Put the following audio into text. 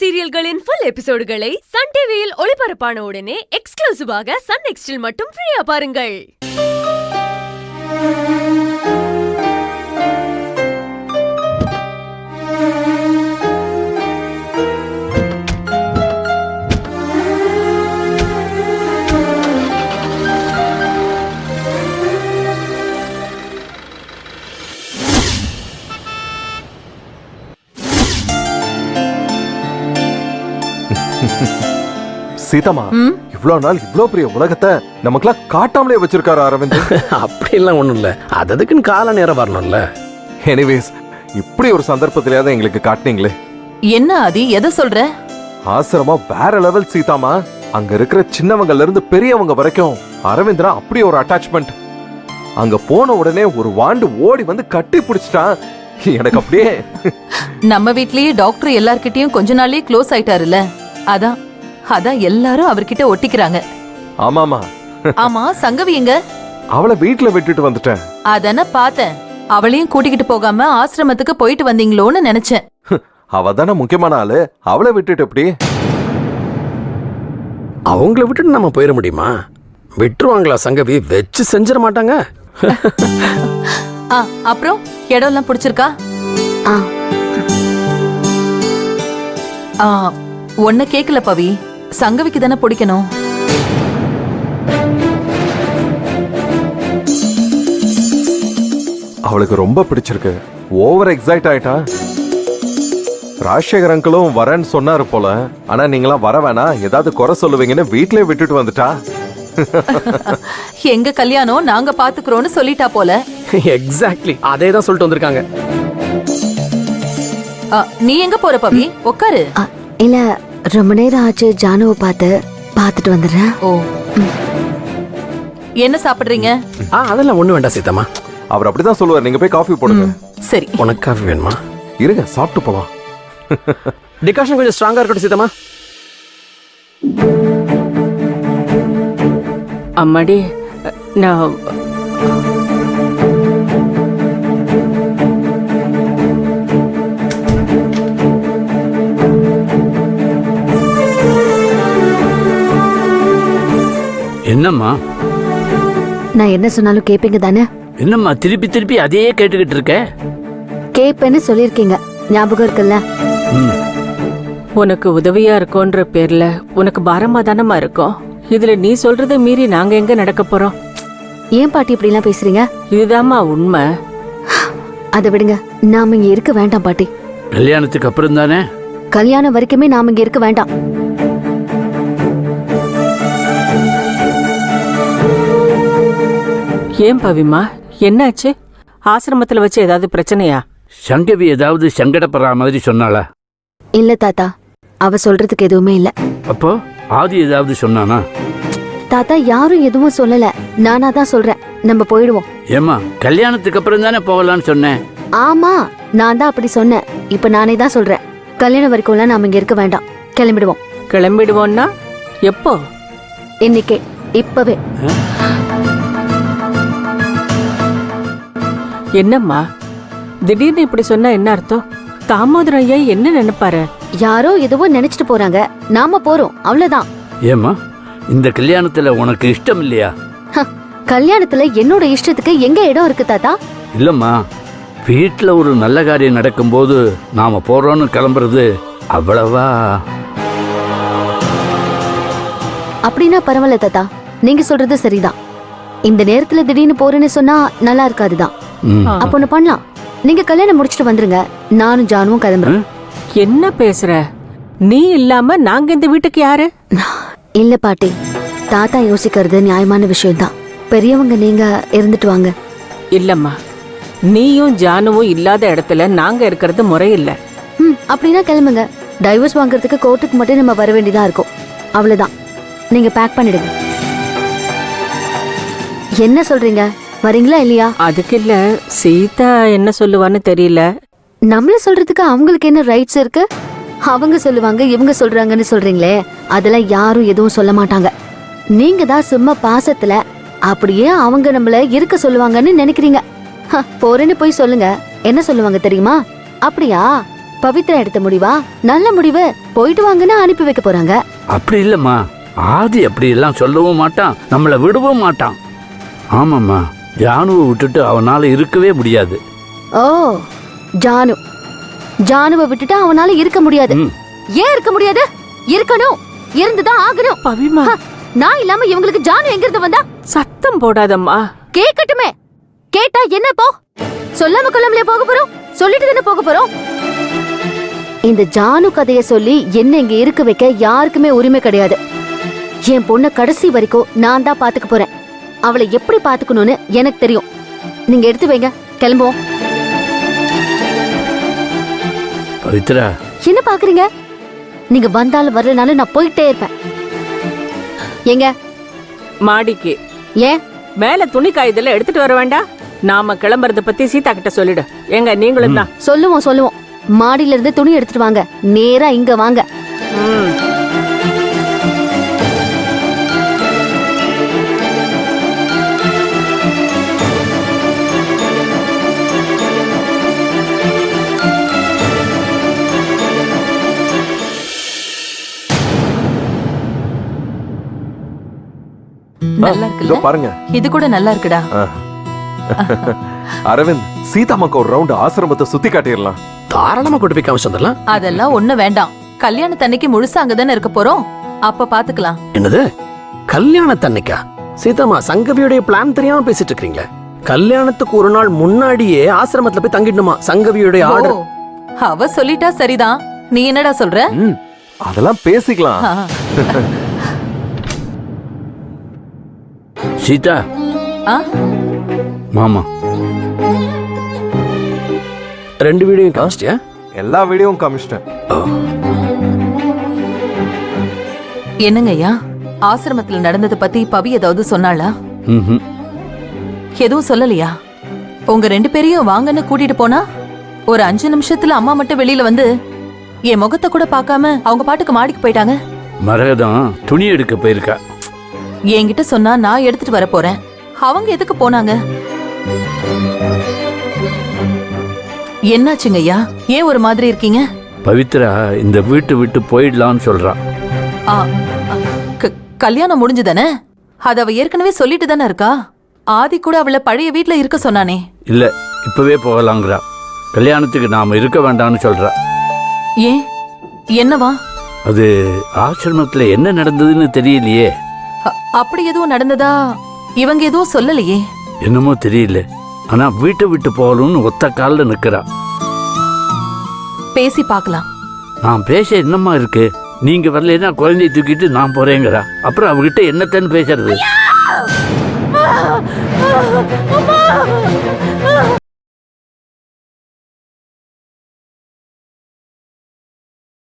சீரியல்களின் full எபிசோடுகளை Sun டிவியில் ஒளிபரப்பான உடனே எக்ஸ்க்ளூசிவாக சன் நெக்ஸ்டில் மட்டும் ஃப்ரீயா பாருங்கள். சீதாமா, இவ்வளவு நாள் இவ்வளவு பெரிய உலகத்தை நமக்குலாம் காட்டாமலே வச்சிருக்காரு அரவிந்த். அப்படி எல்லாம் ஒண்ணும் இல்ல, அதுக்குன்னு கால நேரம் வரணும்ல. எனிவேஸ், இப்படி ஒரு சந்தர்ப்பத்திலேயாவது எங்களுக்கு காட்டினீங்களே. என்ன ஆதி, எதை சொல்ற? ஆசிரமம் வேற லெவல் சீதாமா. அங்க இருக்கிற சின்னவங்கல இருந்து பெரியவங்க வரைக்கும் அரவிந்த்ரா அப்படி ஒரு அட்டாச்மெண்ட். அங்க போன உடனே ஒரு வாண்டு ஓடி வந்து கட்டி பிடிச்சிட்டான். எனக்கு அப்படியே நம்ம வீட்லயே டாக்டர் எல்லார்கிட்டயும் கொஞ்ச நாள்லயே க்ளோஸ் ஆயிட்டாருல்ல, அதான் எல்லாரும் அவர்கிட்ட ஒட்டிக்கிறாங்க. ஆமாமா. ஆமா, சங்கவி எங்க? அவளை வீட்டுல விட்டுட்டு வந்துட்டேன். அதான பார்த்தேன். அவளையும் கூட்டிக்கிட்டு போகாம ஆசிரமத்துக்கு போயிட்டு வந்தீங்களோன்னு நினைச்சேன். அவ தானே முக்கியமான ஆளு, அவளை விட்டுட்டு எப்படி? அவங்கள விட்டுட்டு நம்ம போயிட முடியுமா? விட்டுருவாங்களா சங்கவி? வச்சு செஞ்சிட மாட்டாங்க. அப்புறம் இடம் எல்லாம் பிடிச்சிருக்கா? ஒன்ன கேக்கல பவி, சங்கவிக்கு தானே பிடிக்கணும். அவளுக்கு ரொம்ப பிடிச்சிருக்கு. ஓவர் எக்ஸைட் ஆயிட்டா. ராஜசேகர் அங்கிளும் வரேன்னு சொன்னாரு போல. ஆனா நீங்களாம் வர வேணாம், ஏதாவது குறை சொல்லுவீங்கன்னு வீட்லயே விட்டுட்டு வந்துட்டா. எங்க கல்யாணம் நாங்க பாத்துக்கிறோம்னு சொல்லிட்டா போல. எக்ஸாக்ட்லி அதே தான் சொல்லிட்டு வந்திருக்காங்க. நீ எங்க போற பவி? உட்காரு. இல்ல, ரொம்ப நேரம் ஆச்சு. ஜானுவை பாத்துட்டு வந்துடுறேன். ஓ, என்ன சாப்பிடுறீங்க? அதெல்லாம் ஒண்ணு வேண்டாம் சீதாமா. அவர் அப்படிதான் சொல்லுவார். நீங்க போய் காஃபி போடுங்க. சரி. உனக்கு காஃபி வேணுமா? இருங்க, சாப்பிட்டு போலாம். டிகாஷன் கொஞ்சம் ஸ்ட்ராங்கா இருக்கட்டும் சீதாமா. அம்மாடி, நான் என்னம்மா? நான் என்ன சொன்னாலும் கேப்பீங்க தானே? என்னம்மா திருப்பி திருப்பி அதையே கேட்டுக்கிட்டு இருக்க? கேப்பேன்னு சொல்லிருக்கீங்க, ஞாபகம் இருக்குல்ல? உனக்கு உதவியா இருக்கோன்ற பேர்ல உனக்கு பாரமா தானமா இருக்கோம். இதுல நீ சொல்றதை மீறி நாங்க எங்க நடக்க போறோம்? ஏன் பாட்டி இப்படி எல்லாம் பேசுறீங்க? இதுதாம்மா உண்மை. அதை விடுங்க, நாம இங்க இருக்க வேண்டாம் பாட்டி. கல்யாணத்துக்கு அப்புறம் தானே? கல்யாணம் வரைக்குமே நாம இங்க இருக்க வேண்டாம். ஏன் பவிமா, என்னாச்சு? ஆசிரமத்துல வச்சு ஏதாவது பிரச்சனையா? சங்கவி ஏதாவது சங்கடப்படுற மாதிரி சொன்னாளா? இல்ல தாத்தா, அவ சொல்றதுக்கு எதுவுமே இல்ல. அப்போ ஆதி ஏதாவது சொன்னானா? தாத்தா, யாரும் எதுவும் சொல்லல, நானா தான் சொல்றேன். நம்ம போயிடுவோம். ஏமா, கல்யாணத்துக்கு அப்புறம் தானே போகலான்னு சொன்னேன். ஆமா, நான் தான் அப்படி சொன்னேன். இப்ப நானே தான் சொல்றேன், கல்யாணம் வரைக்கும்லாம் நாம இங்க இருக்க வேண்டாம். கிளம்பிடுவோம். கிளம்பிடுவோம்னா எப்போ? இன்னைக்கே, இப்பவே. என்னம்மா திடீர்னு இப்படி சொன்னா என்ன அர்த்தம்? தாமோதரம் ஐயா என்ன நினைப்பாரு? யாரோ எதுவோ நினைச்சிட்டு போறாங்க, நாம போறோம், அவ்வளவுதான். ஏமா, இந்த கல்யாணத்துல உனக்கு இஷ்டம் இல்லையா? கல்யாணத்துல என்னோட இஷ்டத்துக்கு எங்க இடம் இருக்கு தாத்தா? இல்லம்மா, வீட்டுல ஒரு நல்ல காரியம் நடக்கும்போது நாம போறோம்னு கிளம்புறது அவ்வளவா? அப்படின்னா பரவாயில்ல தாத்தா, நீங்க சொல்றது சரிதான். இந்த நேரத்துல திடீர்னு போறேன்னு சொன்னா நல்லா இருக்காதுதான். அப்ப ஒண்ணு பண்ணலாம், நீங்க கல்யாணம் முடிச்சிட்டு வந்துருங்க, நானும் ஜானுவும் கிளம்புறேன். என்ன பேசுற? நீ இல்லாம நாங்க இந்த வீட்டுக்கு யாரு? இல்ல பாட்டி, தாத்தா யோசிக்கிறது நியாயமான விஷயம்தான். பெரியவங்க நீங்க இருந்துட்டு வாங்க. இல்லம்மா, நீயும் ஜானுவும் இல்லாத இடத்துல நாங்க இருக்கிறது முறையில்லை. அப்படின்னா கிளம்புங்க. டைவர்ஸ் வாங்குறதுக்கு கோர்ட்டுக்கு மட்டும் நம்ம வர வேண்டியதா இருக்கும், அவ்வளவுதான். நீங்க பேக் பண்ணிடுங்க. என்ன சொல்றீங்க, வரீங்களா இல்லையா? அதுக்கு இல்ல, சீதா என்ன சொல்லுவான்னு தெரியல. நம்மள சொல்றதுக்கு அவங்களுக்கு என்ன ரைட்ஸ் இருக்கு? அவங்க சொல்லுவாங்க, இவங்க சொல்றாங்கன்னு சொல்றீங்களே, அதெல்லாம் யாரும் எதுவும் சொல்ல மாட்டாங்க. நீங்க தான் சும்மா பாசத்துல அப்படியே அவங்க நம்மள இருக்க சொல்லுவாங்கன்னு நினைக்கிறீங்க. போறேன்னு போய் சொல்லுங்க, என்ன சொல்லுவாங்க தெரியுமா? அப்படியா, பவித்ரா எடுத்த முடிவா? நல்ல முடிவு. போயிட்டு வாங்கன்னு அனுப்பி வைக்க போறாங்க. அப்படி இல்லம்மா, ஆதி அப்படி எல்லாம் சொல்லவும் மாட்டான், நம்மள விடவும் மாட்டான். ஆமாம்மா, ஜானுவை விட்டுட்டு அவனால இருக்கவே முடியாது. ஓ, ஜானுவை விட்டுட்டு அவனால இருக்க முடியாது. ஏன் இருக்க முடியாது? இருக்கணும், இருந்துதான் ஆகணும். பவிமா, நான் இல்லாம இவங்களுக்கு ஜானு எங்க இருந்து வந்தா? சத்தம் போடாதம்மா. கேட்கட்டுமே. கேட்டா என்ன போ? சொல்லாம கொள்ளாமலே போக போறோம்? சொல்லிட்டு தானே போக போறோம். இந்த ஜானு கதைய சொல்லி என்ன இங்க இருக்க வைக்க யாருக்குமே உரிமை கிடையாது. என் பொண்ண கடைசி வரைக்கும் நான் தான் பாத்துக்க போறேன். அவளை எப்படி பாத்துக்கணும்னு எனக்கு தெரியும். நீங்க எடுத்து வைங்க, கிளம்புவோம். பவித்ரா, என்ன பாக்குறீங்க? நீங்க வந்தாலும் வரலனாலும் நான் போயிட்டே இருப்பேன். எங்க மாடிக்கு ஏன்? மேல துணி காயுதெல்லாம் எடுத்துட்டு வர வேண்டாம். நாம கிளம்புறத பத்தி சீதா கிட்ட சொல்லிடு. எங்க நீங்களும் தான். சொல்லுவோம். மாடியில இருந்து துணி எடுத்துட்டு வாங்க, நேரா இங்க வாங்க. நல்லா இதோ இருக்குல்ல? பாருங்க. இது கூட நல்லா இருக்குடா. அரவிந்த், சீதாமாக்கு ஒரு ரவுண்ட் ஆசிரமத்தை சுத்தி காட்டிடலாம். தாராளமா கூட்டு போய் காமிச்சு வந்துடலாம். அதெல்லாம் ஒண்ணு வேண்டாம். கல்யாணத்தன்னைக்கு முழுசா அங்கதானே இருக்க போறோம், அப்ப பாத்துக்கலாம். என்னது கல்யாணத்தன்னைக்கா? சீதாமா, சங்கவியுடைய பிளான் தெரியாம பேசிட்டு இருக்கீங்களே. கல்யாணத்துக்கு ஒரு நாள் முன்னாடியே ஆசிரமத்துல போய் தங்கிடணுமா சங்கவியுடைய ஓ, ஆர்டர். அவ சொல்லிட்டா சரிதான். நீ என்னடா சொல்ற? அதெல்லாம் பேசிக்கலாம். ஆ. சீதா, ஆ? மாமா, 2 வீடியோ காமிச்சிட்டியா? எல்லா வீடியோவும் காமிச்சிட்டேன். என்னங்க ஐயா, ஆசிரமத்துல நடந்ததை பத்தி பவி ஏதாவது சொன்னாளா? ம்ஹும். எதுவும் சொல்லலையா? உங்க 2 பேரையும் வாங்கன்னு கூட்டிட்டு போனா ஒரு 5 நிமிஷத்துல அம்மா மட்டும் வெளியில வந்து என் முகத்தை கூட பார்க்காம அவங்க பாட்டுக்கு மாடிக்கு போயிட்டாங்க. மரகதம் துணி எடுக்க போயிருக்கா. என்கிட்ட சொன்னா நான் எடுத்துட்டு வர போறேன். அவங்க எதுக்கு போனாங்க? என்னாச்சுங்க ஐயா, ஏன் ஒரு மாதிரி இருக்கீங்க? பவித்ரா இந்த வீட்டு விட்டு போயிடலான்னு சொல்றா. ஆ, கல்யாணம் முடிஞ்சுதானே? அது அவ ஏற்கனவே சொல்லிட்டு தானே இருக்கா. ஆதி கூட அவளை பழைய வீட்டுல இருக்க சொன்னானே. இல்ல, இப்பவே போகலாங்கிறா. கல்யாணத்துக்கு நாம இருக்க வேண்டாம்னு சொல்றா. ஏன், என்னவா? அது ஆசிரமத்துல என்ன நடந்ததுன்னு தெரியலையே. அப்படி எதுவும் நடந்ததா இவங்க எதுவும் சொல்லலையே. என்னமோ தெரியல, ஆனா வீட்டை விட்டு போகணும்னு ஒத்த காலில் நிக்கிறா. பேசி பார்க்கலாம். நான் பேச என்னம்மா இருக்கு? நீங்க வரலைன்னா குழந்தைய தூக்கிட்டு நான் போறேங்கிறா. அப்புறம் அவகிட்ட என்னத்தன்னு பேசுறது?